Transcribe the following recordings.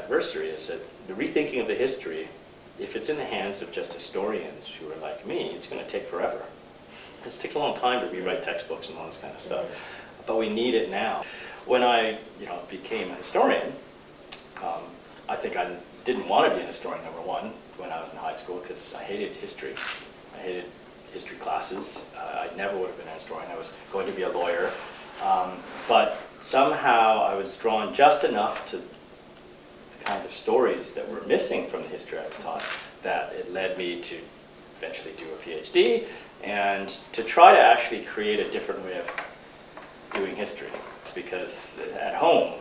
adversary is that the rethinking of the history, if it's in the hands of just historians who are like me, it's going to take forever. It takes a long time to rewrite textbooks and all this kind of stuff, but we need it now. When I became a historian, I think I didn't want to be a historian, number one, when I was in high school, because I hated history. I hated history classes. I never would have been a historian. I was going to be a lawyer. But somehow I was drawn just enough to the kinds of stories that were missing from the history I was taught that it led me to eventually do a PhD and to try to actually create a different way of doing history. Because at home,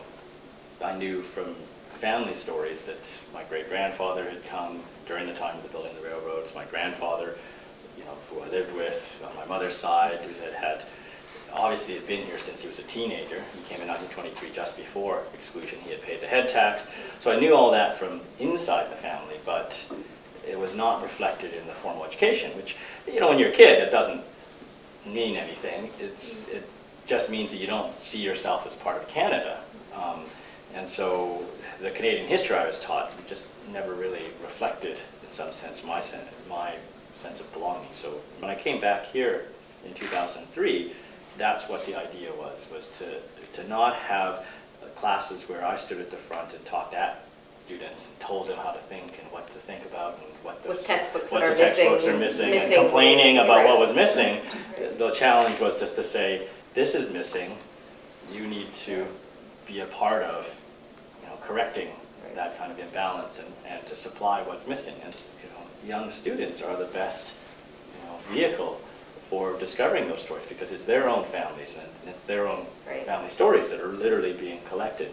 I knew from family stories that my great-grandfather had come during the time of the building of the railroads. My grandfather, who I lived with on my mother's side, who had obviously had been here since he was a teenager. He came in 1923, just before exclusion. He had paid the head tax. So I knew all that from inside the family, but it was not reflected in the formal education, which, when you're a kid, it doesn't mean anything. It just means that you don't see yourself as part of Canada. And so the Canadian history I was taught just never really reflected, in some sense, my sense of belonging. So when I came back here in 2003, that's what the idea was to not have classes where I stood at the front and talked at students and told them how to think and what to think about and what the textbooks are missing and complaining about what was missing. The challenge was just to say, this is missing, you need to be a part of correcting that kind of imbalance and to supply what's missing. And young students are the best vehicle for discovering those stories, because it's their own families and it's their own family stories that are literally being collected.